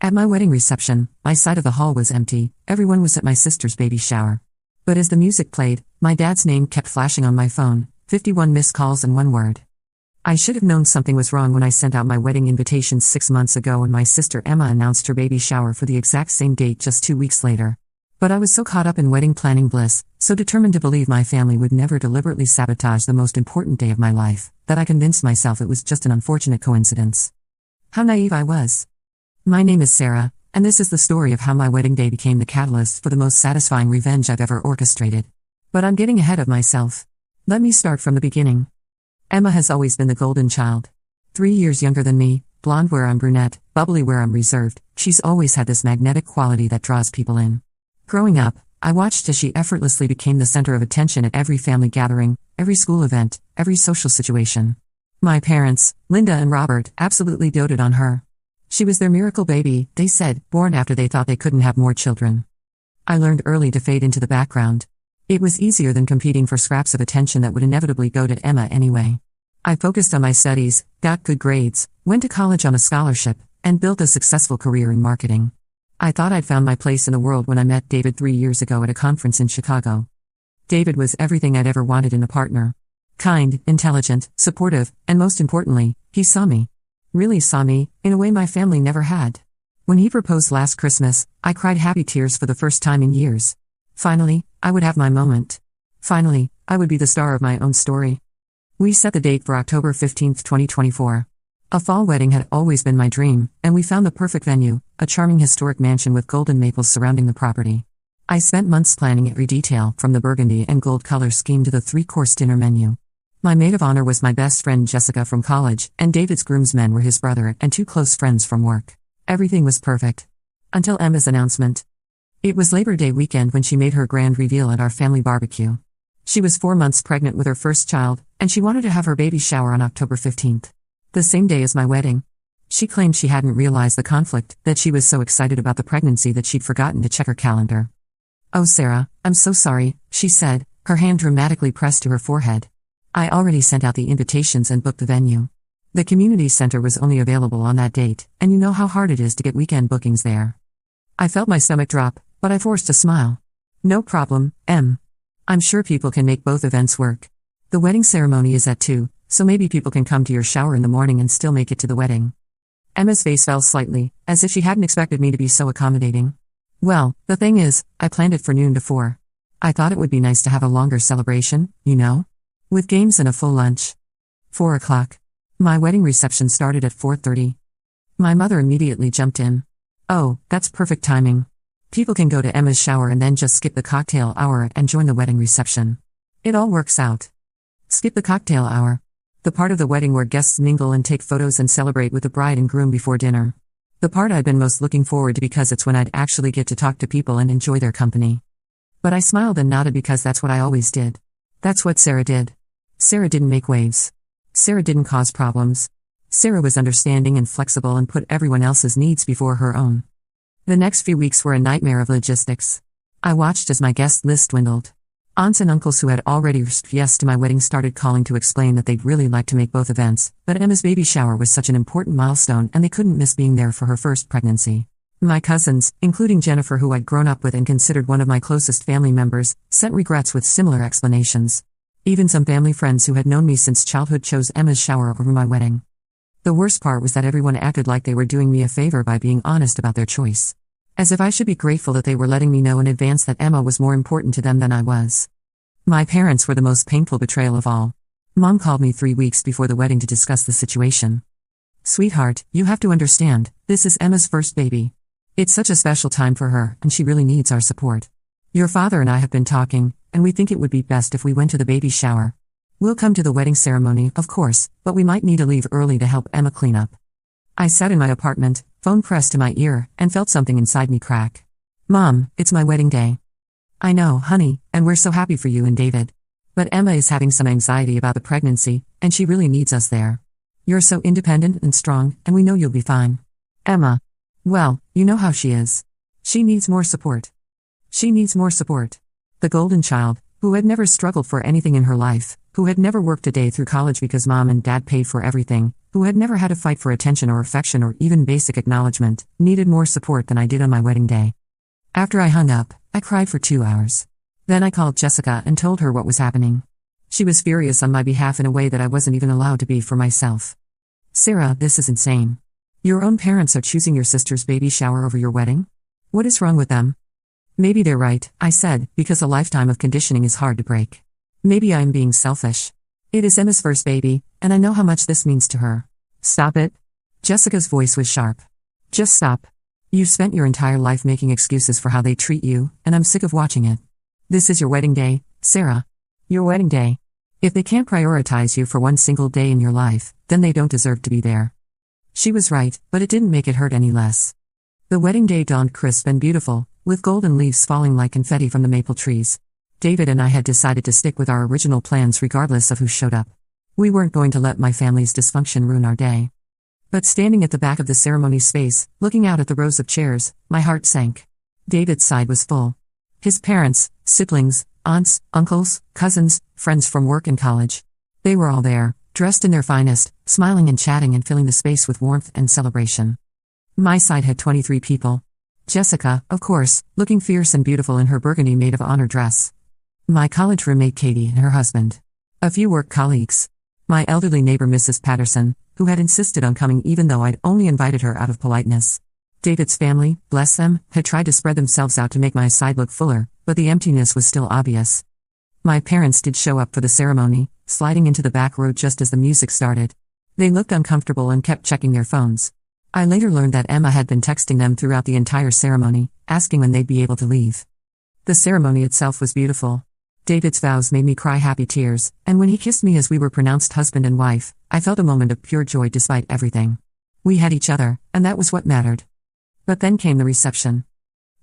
At my wedding reception, my side of the hall was empty, everyone was at my sister's baby shower. But as the music played, my dad's name kept flashing on my phone, 51 missed calls and one word. I should have known something was wrong when I sent out my wedding invitations 6 months ago and my sister Emma announced her baby shower for the exact same date just 2 weeks later. But I was so caught up in wedding planning bliss, so determined to believe my family would never deliberately sabotage the most important day of my life, that I convinced myself it was just an unfortunate coincidence. How naive I was. My name is Sarah, and this is the story of how my wedding day became the catalyst for the most satisfying revenge I've ever orchestrated. But I'm getting ahead of myself. Let me start from the beginning. Emma has always been the golden child. 3 years younger than me, blonde where I'm brunette, bubbly where I'm reserved, she's always had this magnetic quality that draws people in. Growing up, I watched as she effortlessly became the center of attention at every family gathering, every school event, every social situation. My parents, Linda and Robert, absolutely doted on her. She was their miracle baby, they said, born after they thought they couldn't have more children. I learned early to fade into the background. It was easier than competing for scraps of attention that would inevitably go to Emma anyway. I focused on my studies, got good grades, went to college on a scholarship, and built a successful career in marketing. I thought I'd found my place in the world when I met David 3 years ago at a conference in Chicago. David was everything I'd ever wanted in a partner. Kind, intelligent, supportive, and most importantly, he saw me. Really saw me, in a way my family never had. When he proposed last Christmas, I cried happy tears for the first time in years. Finally, I would have my moment. Finally, I would be the star of my own story. We set the date for October 15, 2024. A fall wedding had always been my dream, and we found the perfect venue, a charming historic mansion with golden maples surrounding the property. I spent months planning every detail, from the burgundy and gold color scheme to the 3-course dinner menu. My maid of honor was my best friend Jessica from college, and David's groomsmen were his brother and 2 close friends from work. Everything was perfect. Until Emma's announcement. It was Labor Day weekend when she made her grand reveal at our family barbecue. She was 4 months pregnant with her first child, and she wanted to have her baby shower on October 15th. The same day as my wedding. She claimed she hadn't realized the conflict, that she was so excited about the pregnancy that she'd forgotten to check her calendar. "Oh Sarah, I'm so sorry," she said, her hand dramatically pressed to her forehead. I already sent out the invitations and booked the venue. The community center was only available on that date, and you know how hard it is to get weekend bookings there. I felt my stomach drop, but I forced a smile. "No problem, Em. I'm sure people can make both events work. The wedding ceremony is at 2, so maybe people can come to your shower in the morning and still make it to the wedding." Emma's face fell slightly, as if she hadn't expected me to be so accommodating. "Well, the thing is, I planned it for noon to 4. I thought it would be nice to have a longer celebration, you know? With games and a full lunch." 4 o'clock. My wedding reception started at 4:30. My mother immediately jumped in. "Oh, that's perfect timing. People can go to Emma's shower and then just skip the cocktail hour and join the wedding reception. It all works out." Skip the cocktail hour. The part of the wedding where guests mingle and take photos and celebrate with the bride and groom before dinner. The part I'd been most looking forward to because it's when I'd actually get to talk to people and enjoy their company. But I smiled and nodded because that's what I always did. That's what Sarah did. Sarah didn't make waves. Sarah didn't cause problems. Sarah was understanding and flexible and put everyone else's needs before her own. The next few weeks were a nightmare of logistics. I watched as my guest list dwindled. Aunts and uncles who had already said yes to my wedding started calling to explain that they'd really like to make both events, but Emma's baby shower was such an important milestone and they couldn't miss being there for her first pregnancy. My cousins, including Jennifer who I'd grown up with and considered one of my closest family members, sent regrets with similar explanations. Even some family friends who had known me since childhood chose Emma's shower over my wedding. The worst part was that everyone acted like they were doing me a favor by being honest about their choice. As if I should be grateful that they were letting me know in advance that Emma was more important to them than I was. My parents were the most painful betrayal of all. Mom called me 3 weeks before the wedding to discuss the situation. "Sweetheart, you have to understand, this is Emma's first baby. It's such a special time for her, and she really needs our support. Your father and I have been talking, and we think it would be best if we went to the baby shower. We'll come to the wedding ceremony, of course, but we might need to leave early to help Emma clean up." I sat in my apartment, phone pressed to my ear, and felt something inside me crack. "Mom, it's my wedding day." "I know, honey, and we're so happy for you and David. But Emma is having some anxiety about the pregnancy, and she really needs us there. You're so independent and strong, and we know you'll be fine." "Emma. Well, you know how she is. She needs more support. She needs more support." The golden child, who had never struggled for anything in her life, who had never worked a day through college because mom and dad paid for everything, who had never had to fight for attention or affection or even basic acknowledgement, needed more support than I did on my wedding day. After I hung up, I cried for 2 hours. Then I called Jessica and told her what was happening. She was furious on my behalf in a way that I wasn't even allowed to be for myself. Sarah, this is insane. Your own parents are choosing your sister's baby shower over your wedding? What is wrong with them? Maybe they're right, I said, because a lifetime of conditioning is hard to break. Maybe I'm being selfish. It is Emma's first baby, and I know how much this means to her. Stop it. Jessica's voice was sharp. Just stop. You've spent your entire life making excuses for how they treat you, and I'm sick of watching it. This is your wedding day, Sarah. Your wedding day. If they can't prioritize you for one single day in your life, then they don't deserve to be there. She was right, but it didn't make it hurt any less. The wedding day dawned crisp and beautiful, with golden leaves falling like confetti from the maple trees. David and I had decided to stick with our original plans regardless of who showed up. We weren't going to let my family's dysfunction ruin our day. But standing at the back of the ceremony space, looking out at the rows of chairs, my heart sank. David's side was full. His parents, siblings, aunts, uncles, cousins, friends from work and college. They were all there, dressed in their finest, smiling and chatting and filling the space with warmth and celebration. My side had 23 people. Jessica, of course, looking fierce and beautiful in her burgundy maid of honor dress. My college roommate Katie and her husband. A few work colleagues. My elderly neighbor Mrs. Patterson, who had insisted on coming even though I'd only invited her out of politeness. David's family, bless them, had tried to spread themselves out to make my side look fuller, but the emptiness was still obvious. My parents did show up for the ceremony, sliding into the back row just as the music started. They looked uncomfortable and kept checking their phones. I later learned that Emma had been texting them throughout the entire ceremony, asking when they'd be able to leave. The ceremony itself was beautiful. David's vows made me cry happy tears, and when he kissed me as we were pronounced husband and wife, I felt a moment of pure joy despite everything. We had each other, and that was what mattered. But then came the reception.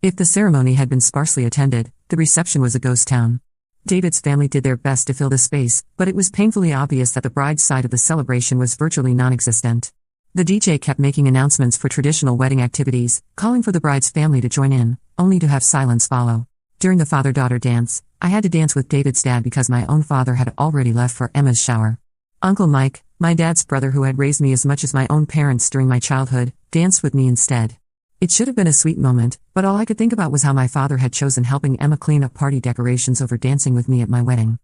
If the ceremony had been sparsely attended, the reception was a ghost town. David's family did their best to fill the space, but it was painfully obvious that the bride's side of the celebration was virtually non-existent. The DJ kept making announcements for traditional wedding activities, calling for the bride's family to join in, only to have silence follow. During the father-daughter dance, I had to dance with David's dad because my own father had already left for Emma's shower. Uncle Mike, my dad's brother who had raised me as much as my own parents during my childhood, danced with me instead. It should have been a sweet moment, but all I could think about was how my father had chosen helping Emma clean up party decorations over dancing with me at my wedding.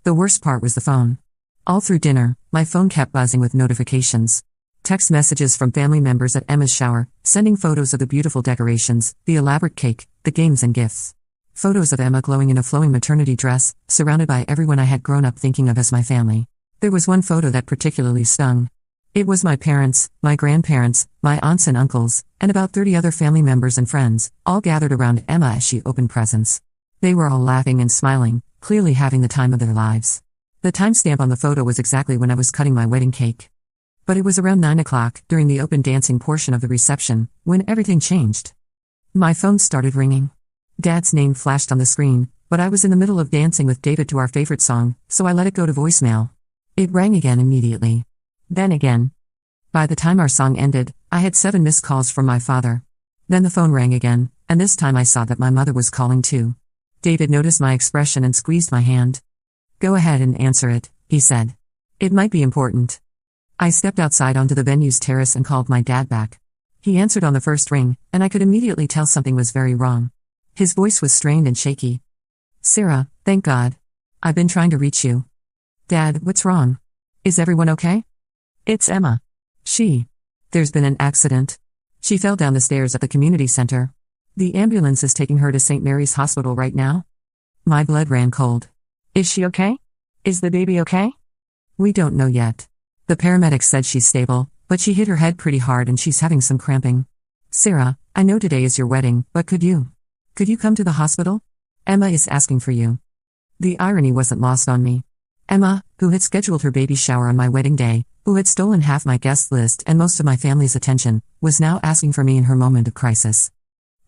The worst part was the phone. All through dinner, my phone kept buzzing with notifications. Text messages from family members at Emma's shower, sending photos of the beautiful decorations, the elaborate cake, the games and gifts. Photos of Emma glowing in a flowing maternity dress, surrounded by everyone I had grown up thinking of as my family. There was one photo that particularly stung. It was my parents, my grandparents, my aunts and uncles, and about 30 other family members and friends, all gathered around Emma as she opened presents. They were all laughing and smiling, clearly having the time of their lives. The timestamp on the photo was exactly when I was cutting my wedding cake. But it was around 9 o'clock, during the open dancing portion of the reception, when everything changed. My phone started ringing. Dad's name flashed on the screen, but I was in the middle of dancing with David to our favorite song, so I let it go to voicemail. It rang again immediately. Then again. By the time our song ended, I had 7 missed calls from my father. Then the phone rang again, and this time I saw that my mother was calling too. David noticed my expression and squeezed my hand. "Go ahead and answer it," he said. "It might be important." I stepped outside onto the venue's terrace and called my dad back. He answered on the first ring, and I could immediately tell something was very wrong. His voice was strained and shaky. "Sarah, thank God. I've been trying to reach you." "Dad, what's wrong? Is everyone okay?" "It's Emma. There's been an accident. She fell down the stairs at the community center. The ambulance is taking her to St. Mary's Hospital right now." My blood ran cold. "Is she okay? Is the baby okay?" "We don't know yet. The paramedics said she's stable, but she hit her head pretty hard and she's having some cramping." "Sarah, I know today is your wedding, but could you come to the hospital? Emma is asking for you." The irony wasn't lost on me. Emma, who had scheduled her baby shower on my wedding day, who had stolen half my guest list and most of my family's attention, was now asking for me in her moment of crisis.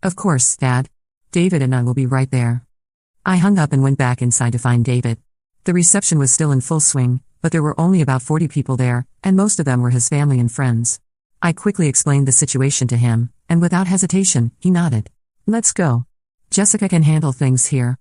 "Of course, Dad. David and I will be right there." I hung up and went back inside to find David. The reception was still in full swing, but there were only about 40 people there, and most of them were his family and friends. I quickly explained the situation to him, and without hesitation, he nodded. "Let's go. Jessica can handle things here."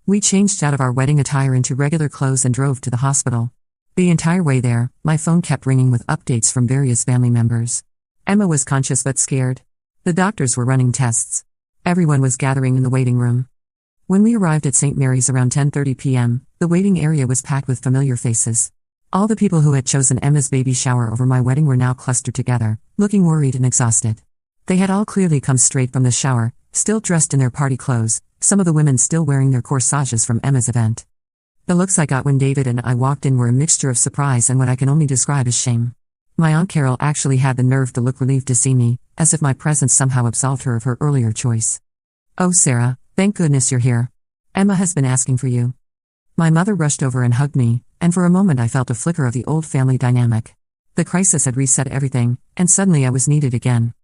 We changed out of our wedding attire into regular clothes and drove to the hospital. The entire way there, my phone kept ringing with updates from various family members. Emma was conscious but scared. The doctors were running tests. Everyone was gathering in the waiting room. When we arrived at St. Mary's around 10:30 p.m., the waiting area was packed with familiar faces. All the people who had chosen Emma's baby shower over my wedding were now clustered together, looking worried and exhausted. They had all clearly come straight from the shower, still dressed in their party clothes, some of the women still wearing their corsages from Emma's event. The looks I got when David and I walked in were a mixture of surprise and what I can only describe as shame. My Aunt Carol actually had the nerve to look relieved to see me, as if my presence somehow absolved her of her earlier choice. "Oh, Sarah, thank goodness you're here. Emma has been asking for you." My mother rushed over and hugged me, and for a moment I felt a flicker of the old family dynamic. The crisis had reset everything, and suddenly I was needed again.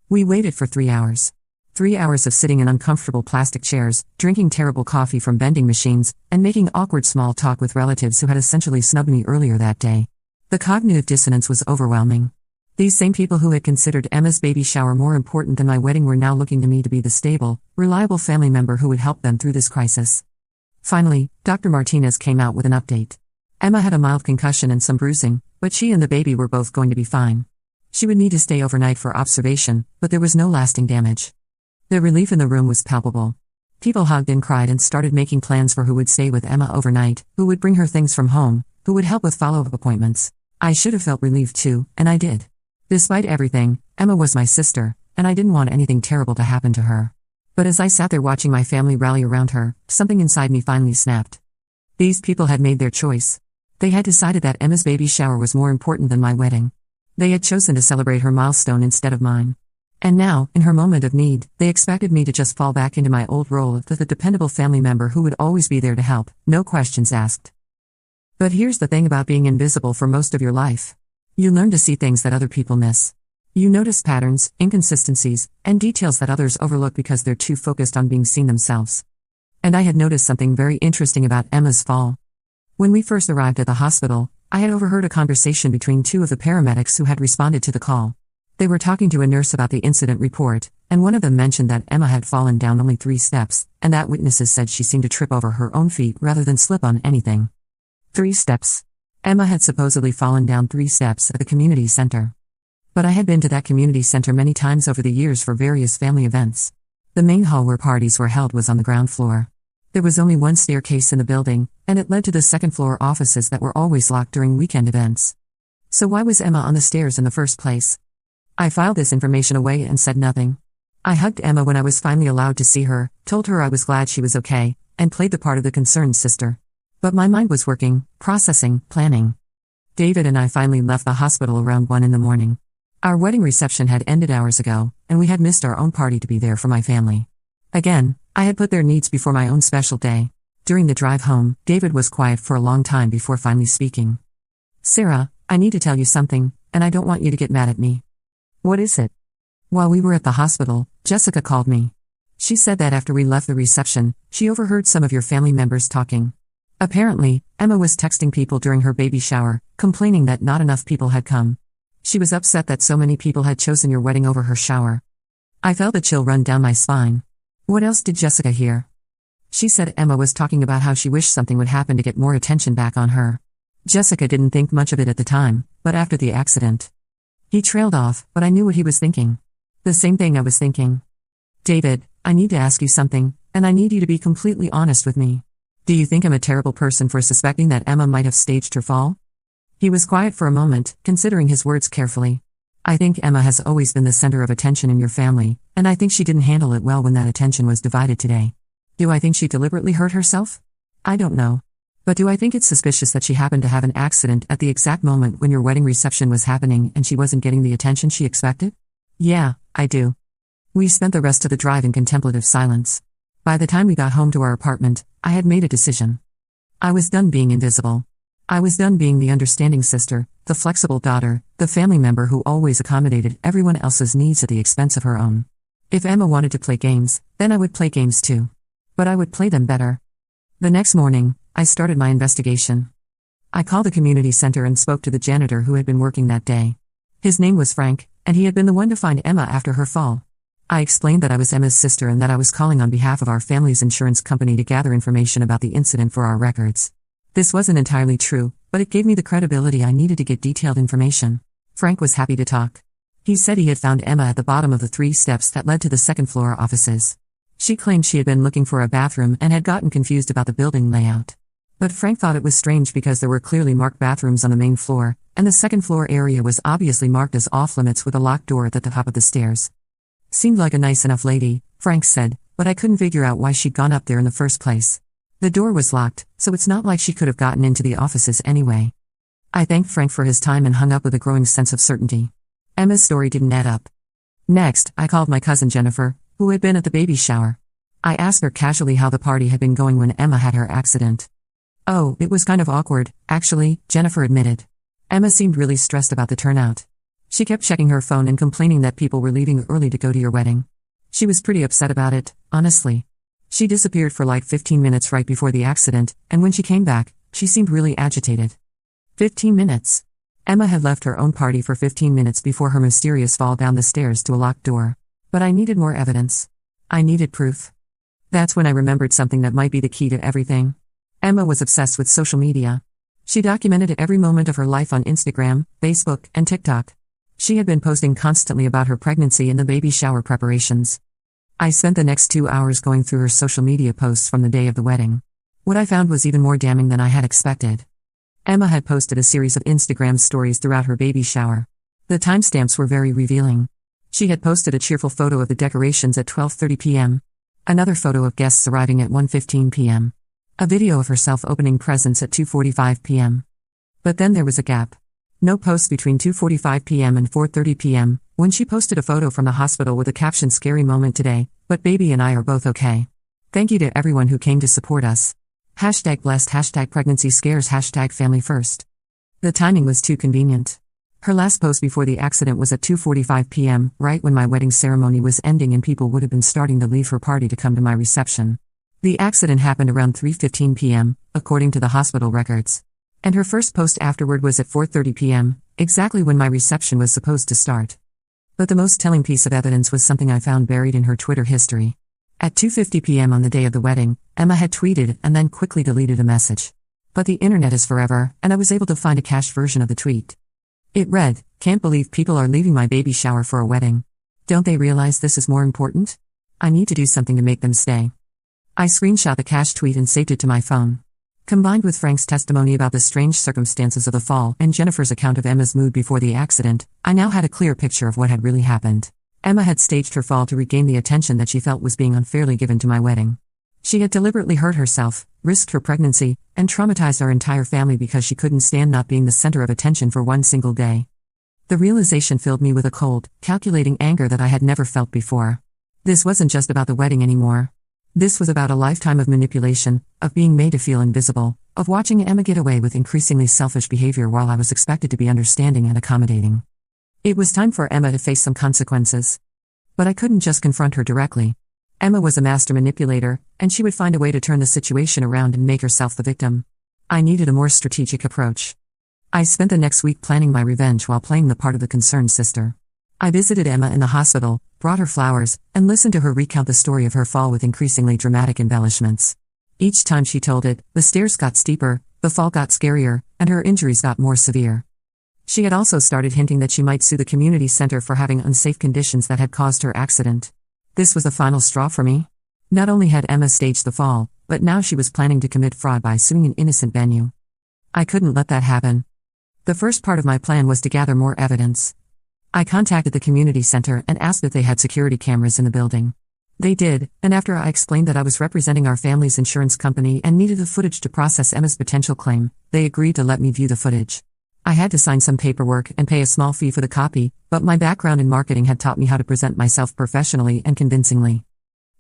We waited for 3 hours. 3 hours of sitting in uncomfortable plastic chairs, drinking terrible coffee from vending machines, and making awkward small talk with relatives who had essentially snubbed me earlier that day. The cognitive dissonance was overwhelming. These same people who had considered Emma's baby shower more important than my wedding were now looking to me to be the stable, reliable family member who would help them through this crisis. Finally, Dr. Martinez came out with an update. Emma had a mild concussion and some bruising, but she and the baby were both going to be fine. She would need to stay overnight for observation, but there was no lasting damage. The relief in the room was palpable. People hugged and cried and started making plans for who would stay with Emma overnight, who would bring her things from home, who would help with follow-up appointments. I should have felt relieved too, and I did. Despite everything, Emma was my sister, and I didn't want anything terrible to happen to her. But as I sat there watching my family rally around her, something inside me finally snapped. These people had made their choice. They had decided that Emma's baby shower was more important than my wedding. They had chosen to celebrate her milestone instead of mine. And now, in her moment of need, they expected me to just fall back into my old role of the dependable family member who would always be there to help, no questions asked. But here's the thing about being invisible for most of your life. You learn to see things that other people miss. You notice patterns, inconsistencies, and details that others overlook because they're too focused on being seen themselves. And I had noticed something very interesting about Emma's fall. When we first arrived at the hospital, I had overheard a conversation between two of the paramedics who had responded to the call. They were talking to a nurse about the incident report, and one of them mentioned that Emma had fallen down only 3 steps, and that witnesses said she seemed to trip over her own feet rather than slip on anything. 3 steps. Emma had supposedly fallen down 3 steps at the community center. But I had been to that community center many times over the years for various family events. The main hall where parties were held was on the ground floor. There was only one staircase in the building, and it led to the second-floor offices that were always locked during weekend events. So why was Emma on the stairs in the first place? I filed this information away and said nothing. I hugged Emma when I was finally allowed to see her, told her I was glad she was okay, and played the part of the concerned sister. But my mind was working, processing, planning. David and I finally left the hospital around 1 in the morning. Our wedding reception had ended hours ago, and we had missed our own party to be there for my family. Again, I had put their needs before my own special day. During the drive home, David was quiet for a long time before finally speaking. "Sarah, I need to tell you something, and I don't want you to get mad at me." "What is it?" "While we were at the hospital, Jessica called me. She said that after we left the reception, she overheard some of your family members talking. Apparently, Emma was texting people during her baby shower, complaining that not enough people had come. She was upset that so many people had chosen your wedding over her shower." I felt a chill run down my spine. What else did Jessica hear? She said Emma was talking about how she wished something would happen to get more attention back on her. Jessica didn't think much of it at the time, but after the accident. He trailed off, but I knew what he was thinking. The same thing I was thinking. "David, I need to ask you something, and I need you to be completely honest with me. Do you think I'm a terrible person for suspecting that Emma might have staged her fall?" He was quiet for a moment, considering his words carefully. "I think Emma has always been the center of attention in your family, and I think she didn't handle it well when that attention was divided today. Do I think she deliberately hurt herself? I don't know. But do I think it's suspicious that she happened to have an accident at the exact moment when your wedding reception was happening and she wasn't getting the attention she expected? Yeah, I do." We spent the rest of the drive in contemplative silence. By the time we got home to our apartment, I had made a decision. I was done being invisible. I was done being the understanding sister, the flexible daughter, the family member who always accommodated everyone else's needs at the expense of her own. If Emma wanted to play games, then I would play games too. But I would play them better. The next morning, I started my investigation. I called the community center and spoke to the janitor who had been working that day. His name was Frank, and he had been the one to find Emma after her fall. I explained that I was Emma's sister and that I was calling on behalf of our family's insurance company to gather information about the incident for our records. This wasn't entirely true, but it gave me the credibility I needed to get detailed information. Frank was happy to talk. He said he had found Emma at the bottom of the 3 steps that led to the second-floor offices. She claimed she had been looking for a bathroom and had gotten confused about the building layout. But Frank thought it was strange because there were clearly marked bathrooms on the main floor, and the second-floor area was obviously marked as off-limits with a locked door at the top of the stairs. Seemed like a nice enough lady, Frank said, but I couldn't figure out why she'd gone up there in the first place. The door was locked, so it's not like she could have gotten into the offices anyway. I thanked Frank for his time and hung up with a growing sense of certainty. Emma's story didn't add up. Next, I called my cousin Jennifer, who had been at the baby shower. I asked her casually how the party had been going when Emma had her accident. "Oh, it was kind of awkward, actually," Jennifer admitted. Emma seemed really stressed about the turnout. She kept checking her phone and complaining that people were leaving early to go to your wedding. She was pretty upset about it, honestly. She disappeared for like 15 minutes right before the accident, and when she came back, she seemed really agitated. 15 minutes. Emma had left her own party for 15 minutes before her mysterious fall down the stairs to a locked door. But I needed more evidence. I needed proof. That's when I remembered something that might be the key to everything. Emma was obsessed with social media. She documented every moment of her life on Instagram, Facebook, and TikTok. She had been posting constantly about her pregnancy and the baby shower preparations. I spent the next 2 hours going through her social media posts from the day of the wedding. What I found was even more damning than I had expected. Emma had posted a series of Instagram stories throughout her baby shower. The timestamps were very revealing. She had posted a cheerful photo of the decorations at 12:30 p.m., another photo of guests arriving at 1:15 p.m., a video of herself opening presents at 2:45 p.m. But then there was a gap. No post between 2:45 p.m. and 4:30 p.m., when she posted a photo from the hospital with the caption "Scary moment today, but baby and I are both okay. Thank you to everyone who came to support us. #blessed, #pregnancy scares, #family first." The timing was too convenient. Her last post before the accident was at 2:45 p.m., right when my wedding ceremony was ending and people would have been starting to leave her party to come to my reception. The accident happened around 3:15 p.m., according to the hospital records. And her first post afterward was at 4:30 p.m., exactly when my reception was supposed to start. But the most telling piece of evidence was something I found buried in her Twitter history. At 2:50 p.m. on the day of the wedding, Emma had tweeted and then quickly deleted a message. But the internet is forever, and I was able to find a cached version of the tweet. It read, "Can't believe people are leaving my baby shower for a wedding. Don't they realize this is more important? I need to do something to make them stay." I screenshot the cached tweet and saved it to my phone. Combined with Frank's testimony about the strange circumstances of the fall and Jennifer's account of Emma's mood before the accident, I now had a clear picture of what had really happened. Emma had staged her fall to regain the attention that she felt was being unfairly given to my wedding. She had deliberately hurt herself, risked her pregnancy, and traumatized our entire family because she couldn't stand not being the center of attention for one single day. The realization filled me with a cold, calculating anger that I had never felt before. This wasn't just about the wedding anymore. This was about a lifetime of manipulation, of being made to feel invisible, of watching Emma get away with increasingly selfish behavior while I was expected to be understanding and accommodating. It was time for Emma to face some consequences. But I couldn't just confront her directly. Emma was a master manipulator, and she would find a way to turn the situation around and make herself the victim. I needed a more strategic approach. I spent the next week planning my revenge while playing the part of the concerned sister. I visited Emma in the hospital, brought her flowers, and listened to her recount the story of her fall with increasingly dramatic embellishments. Each time she told it, the stairs got steeper, the fall got scarier, and her injuries got more severe. She had also started hinting that she might sue the community center for having unsafe conditions that had caused her accident. This was the final straw for me. Not only had Emma staged the fall, but now she was planning to commit fraud by suing an innocent venue. I couldn't let that happen. The first part of my plan was to gather more evidence. I contacted the community center and asked if they had security cameras in the building. They did, and after I explained that I was representing our family's insurance company and needed the footage to process Emma's potential claim, they agreed to let me view the footage. I had to sign some paperwork and pay a small fee for the copy, but my background in marketing had taught me how to present myself professionally and convincingly.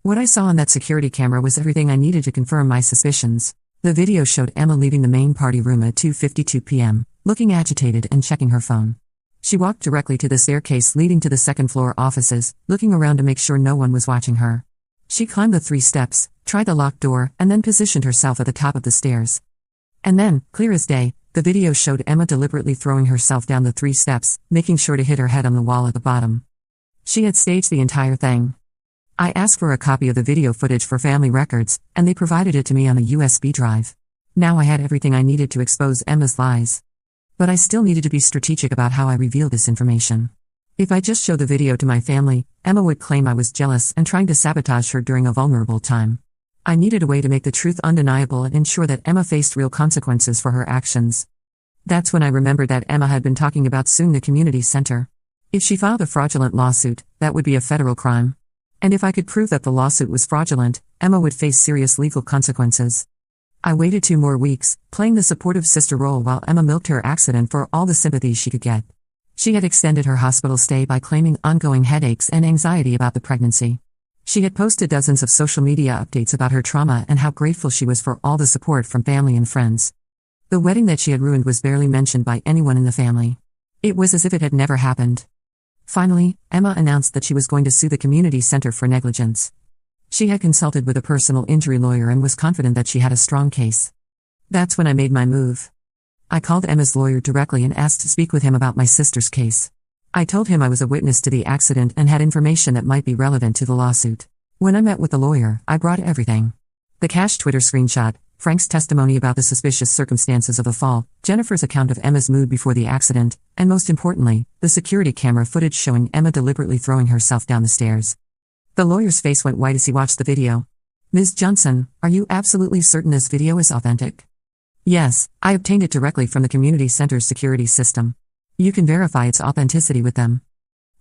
What I saw on that security camera was everything I needed to confirm my suspicions. The video showed Emma leaving the main party room at 2:52 p.m., looking agitated and checking her phone. She walked directly to the staircase leading to the second-floor offices, looking around to make sure no one was watching her. She climbed the 3 steps, tried the locked door, and then positioned herself at the top of the stairs. And then, clear as day, the video showed Emma deliberately throwing herself down the 3 steps, making sure to hit her head on the wall at the bottom. She had staged the entire thing. I asked for a copy of the video footage for family records, and they provided it to me on a USB drive. Now I had everything I needed to expose Emma's lies. But I still needed to be strategic about how I revealed this information. If I just showed the video to my family, Emma would claim I was jealous and trying to sabotage her during a vulnerable time. I needed a way to make the truth undeniable and ensure that Emma faced real consequences for her actions. That's when I remembered that Emma had been talking about suing the community center. If she filed a fraudulent lawsuit, that would be a federal crime. And if I could prove that the lawsuit was fraudulent, Emma would face serious legal consequences. I waited 2 more weeks, playing the supportive sister role while Emma milked her accident for all the sympathy she could get. She had extended her hospital stay by claiming ongoing headaches and anxiety about the pregnancy. She had posted dozens of social media updates about her trauma and how grateful she was for all the support from family and friends. The wedding that she had ruined was barely mentioned by anyone in the family. It was as if it had never happened. Finally, Emma announced that she was going to sue the community center for negligence. She had consulted with a personal injury lawyer and was confident that she had a strong case. That's when I made my move. I called Emma's lawyer directly and asked to speak with him about my sister's case. I told him I was a witness to the accident and had information that might be relevant to the lawsuit. When I met with the lawyer, I brought everything. The cached Twitter screenshot, Frank's testimony about the suspicious circumstances of the fall, Jennifer's account of Emma's mood before the accident, and most importantly, the security camera footage showing Emma deliberately throwing herself down the stairs. The lawyer's face went white as he watched the video. "Ms. Johnson, are you absolutely certain this video is authentic?" "Yes, I obtained it directly from the community center's security system. You can verify its authenticity with them."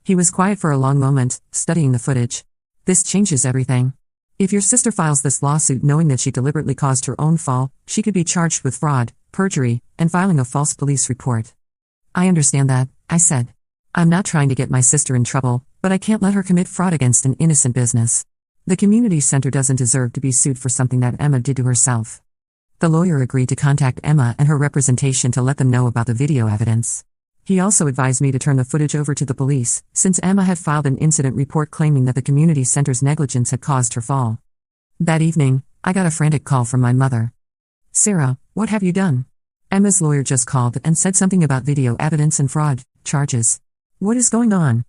He was quiet for a long moment, studying the footage. "This changes everything. If your sister files this lawsuit knowing that she deliberately caused her own fall, she could be charged with fraud, perjury, and filing a false police report." "I understand that," I said. "I'm not trying to get my sister in trouble, but I can't let her commit fraud against an innocent business. The community center doesn't deserve to be sued for something that Emma did to herself." The lawyer agreed to contact Emma and her representation to let them know about the video evidence. He also advised me to turn the footage over to the police, since Emma had filed an incident report claiming that the community center's negligence had caused her fall. That evening, I got a frantic call from my mother. "Sarah, what have you done? Emma's lawyer just called and said something about video evidence and fraud charges. What is going on?"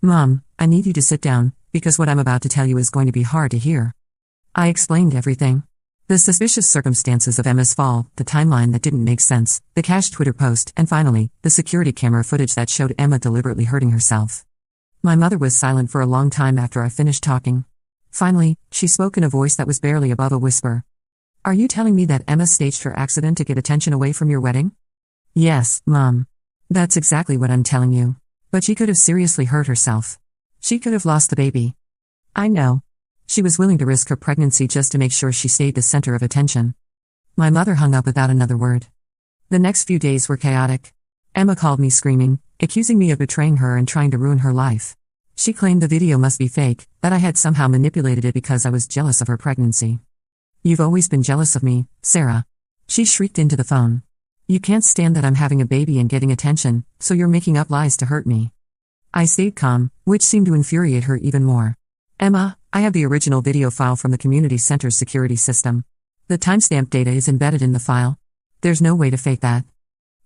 "Mom, I need you to sit down, because what I'm about to tell you is going to be hard to hear." I explained everything. The suspicious circumstances of Emma's fall, the timeline that didn't make sense, the cached Twitter post, and finally, the security camera footage that showed Emma deliberately hurting herself. My mother was silent for a long time after I finished talking. Finally, she spoke in a voice that was barely above a whisper. "Are you telling me that Emma staged her accident to get attention away from your wedding?" "Yes, Mom. That's exactly what I'm telling you. But she could have seriously hurt herself. She could have lost the baby. I know. She was willing to risk her pregnancy just to make sure she stayed the center of attention." My mother hung up without another word. The next few days were chaotic. Emma called me screaming, accusing me of betraying her and trying to ruin her life. She claimed the video must be fake, that I had somehow manipulated it because I was jealous of her pregnancy. "You've always been jealous of me, Sarah." She shrieked into the phone. "You can't stand that I'm having a baby and getting attention, so you're making up lies to hurt me." I stayed calm, which seemed to infuriate her even more. "Emma, I have the original video file from the community center's security system. The timestamp data is embedded in the file. There's no way to fake that.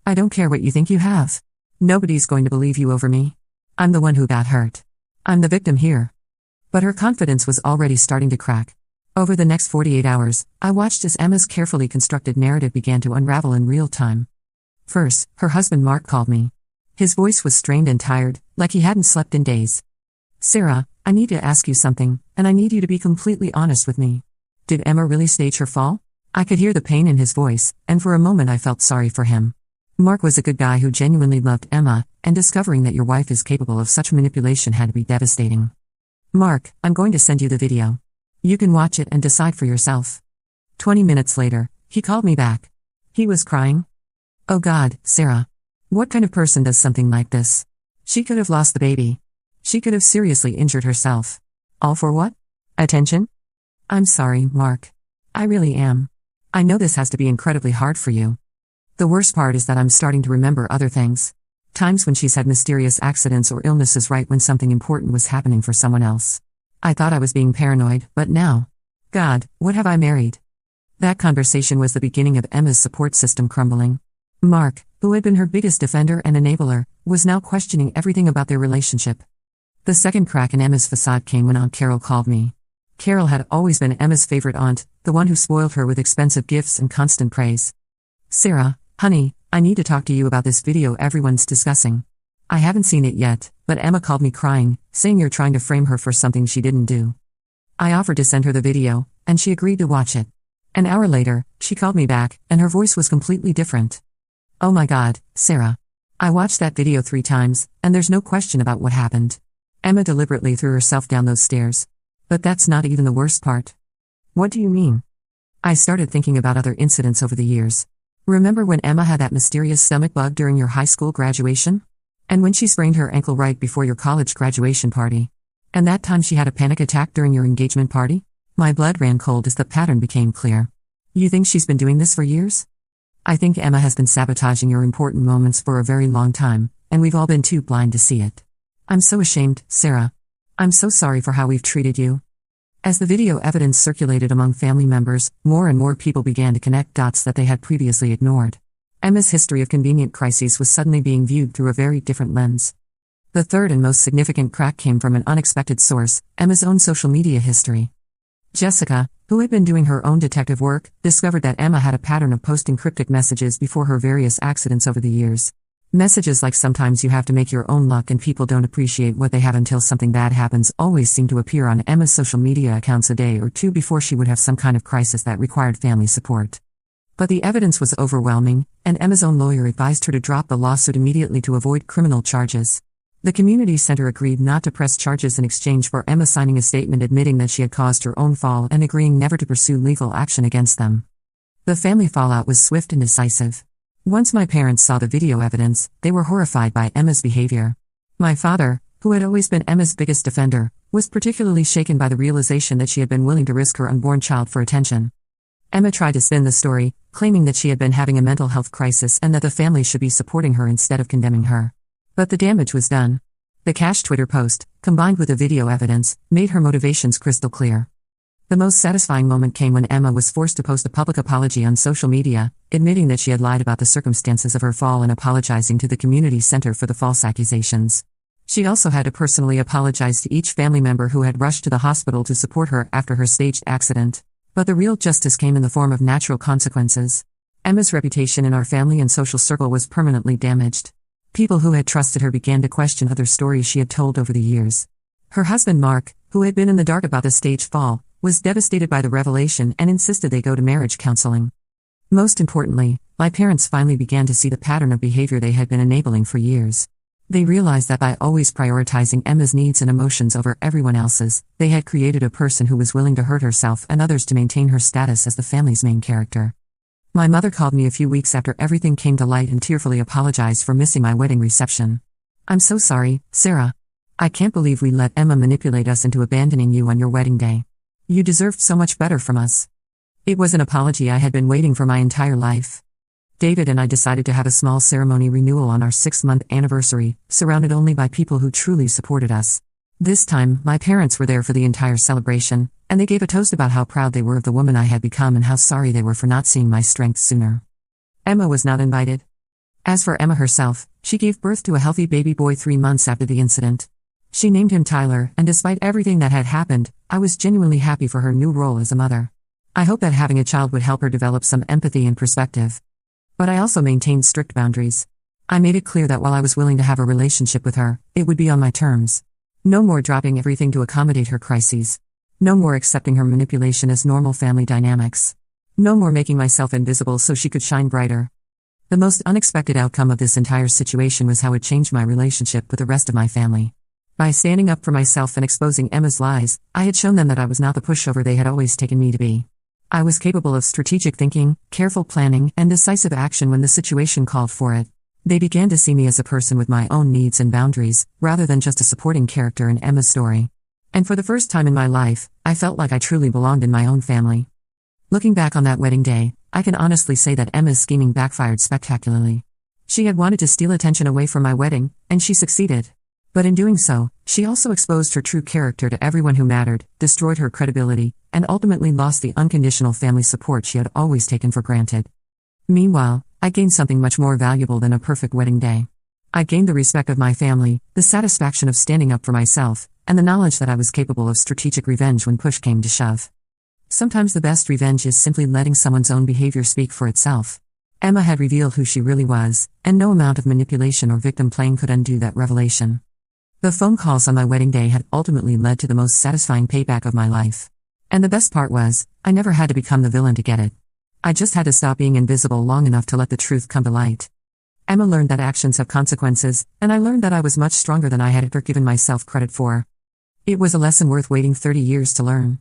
I don't care what you think you have. Nobody's going to believe you over me. I'm the one who got hurt. I'm the victim here." But her confidence was already starting to crack. Over the next 48 hours, I watched as Emma's carefully constructed narrative began to unravel in real time. First, her husband Mark called me. His voice was strained and tired, like he hadn't slept in days. "Sarah, I need to ask you something, and I need you to be completely honest with me. Did Emma really stage her fall?" I could hear the pain in his voice, and for a moment I felt sorry for him. Mark was a good guy who genuinely loved Emma, and discovering that your wife is capable of such manipulation had to be devastating. "Mark, I'm going to send you the video. You can watch it and decide for yourself." 20 minutes later, he called me back. He was crying. "Oh God, Sarah. What kind of person does something like this? She could have lost the baby. She could have seriously injured herself. All for what? Attention? I'm sorry, Mark. I really am. I know this has to be incredibly hard for you. The worst part is that I'm starting to remember other things. Times when she's had mysterious accidents or illnesses right when something important was happening for someone else. I thought I was being paranoid, but now. God, what have I married?" That conversation was the beginning of Emma's support system crumbling. Mark, who had been her biggest defender and enabler, was now questioning everything about their relationship. The second crack in Emma's facade came when Aunt Carol called me. Carol had always been Emma's favorite aunt, the one who spoiled her with expensive gifts and constant praise. "Sarah, honey, I need to talk to you about this video everyone's discussing." I haven't seen it yet, but Emma called me crying, saying you're trying to frame her for something she didn't do. I offered to send her the video, and she agreed to watch it. An hour later, she called me back, and her voice was completely different. "Oh my God, Sarah. I watched that video 3 times, and there's no question about what happened. Emma deliberately threw herself down those stairs. But that's not even the worst part." "What do you mean?" I started thinking about other incidents over the years. Remember when Emma had that mysterious stomach bug during your high school graduation? And when she sprained her ankle right before your college graduation party? And that time she had a panic attack during your engagement party? My blood ran cold as the pattern became clear. You think she's been doing this for years? I think Emma has been sabotaging your important moments for a very long time, and we've all been too blind to see it. I'm so ashamed, Sarah. I'm so sorry for how we've treated you. As the video evidence circulated among family members, more and more people began to connect dots that they had previously ignored. Emma's history of convenient crises was suddenly being viewed through a very different lens. The third and most significant crack came from an unexpected source, Emma's own social media history. Jessica, who had been doing her own detective work, discovered that Emma had a pattern of posting cryptic messages before her various accidents over the years. Messages like "sometimes you have to make your own luck and people don't appreciate what they have until something bad happens" always seemed to appear on Emma's social media accounts a day or two before she would have some kind of crisis that required family support. But the evidence was overwhelming, and Emma's own lawyer advised her to drop the lawsuit immediately to avoid criminal charges. The community center agreed not to press charges in exchange for Emma signing a statement admitting that she had caused her own fall and agreeing never to pursue legal action against them. The family fallout was swift and decisive. Once my parents saw the video evidence, they were horrified by Emma's behavior. My father, who had always been Emma's biggest defender, was particularly shaken by the realization that she had been willing to risk her unborn child for attention. Emma tried to spin the story, claiming that she had been having a mental health crisis and that the family should be supporting her instead of condemning her. But the damage was done. The cash Twitter post, combined with the video evidence, made her motivations crystal clear. The most satisfying moment came when Emma was forced to post a public apology on social media, admitting that she had lied about the circumstances of her fall and apologizing to the community center for the false accusations. She also had to personally apologize to each family member who had rushed to the hospital to support her after her staged accident. But the real justice came in the form of natural consequences. Emma's reputation in our family and social circle was permanently damaged. People who had trusted her began to question other stories she had told over the years. Her husband Mark, who had been in the dark about the staged fall, was devastated by the revelation and insisted they go to marriage counseling. Most importantly, my parents finally began to see the pattern of behavior they had been enabling for years. They realized that by always prioritizing Emma's needs and emotions over everyone else's, they had created a person who was willing to hurt herself and others to maintain her status as the family's main character. My mother called me a few weeks after everything came to light and tearfully apologized for missing my wedding reception. "I'm so sorry, Sarah. I can't believe we let Emma manipulate us into abandoning you on your wedding day. You deserved so much better from us." It was an apology I had been waiting for my entire life. David and I decided to have a small ceremony renewal on our 6-month anniversary, surrounded only by people who truly supported us. This time, my parents were there for the entire celebration, and they gave a toast about how proud they were of the woman I had become and how sorry they were for not seeing my strength sooner. Emma was not invited. As for Emma herself, she gave birth to a healthy baby boy 3 months after the incident. She named him Tyler, and despite everything that had happened, I was genuinely happy for her new role as a mother. I hoped that having a child would help her develop some empathy and perspective. But I also maintained strict boundaries. I made it clear that while I was willing to have a relationship with her, it would be on my terms. No more dropping everything to accommodate her crises. No more accepting her manipulation as normal family dynamics. No more making myself invisible so she could shine brighter. The most unexpected outcome of this entire situation was how it changed my relationship with the rest of my family. By standing up for myself and exposing Emma's lies, I had shown them that I was not the pushover they had always taken me to be. I was capable of strategic thinking, careful planning, and decisive action when the situation called for it. They began to see me as a person with my own needs and boundaries, rather than just a supporting character in Emma's story. And for the first time in my life, I felt like I truly belonged in my own family. Looking back on that wedding day, I can honestly say that Emma's scheming backfired spectacularly. She had wanted to steal attention away from my wedding, and she succeeded. But in doing so, she also exposed her true character to everyone who mattered, destroyed her credibility, and ultimately lost the unconditional family support she had always taken for granted. Meanwhile, I gained something much more valuable than a perfect wedding day. I gained the respect of my family, the satisfaction of standing up for myself, and the knowledge that I was capable of strategic revenge when push came to shove. Sometimes the best revenge is simply letting someone's own behavior speak for itself. Emma had revealed who she really was, and no amount of manipulation or victim playing could undo that revelation. The phone calls on my wedding day had ultimately led to the most satisfying payback of my life. And the best part was, I never had to become the villain to get it. I just had to stop being invisible long enough to let the truth come to light. Emma learned that actions have consequences, and I learned that I was much stronger than I had ever given myself credit for. It was a lesson worth waiting 30 years to learn.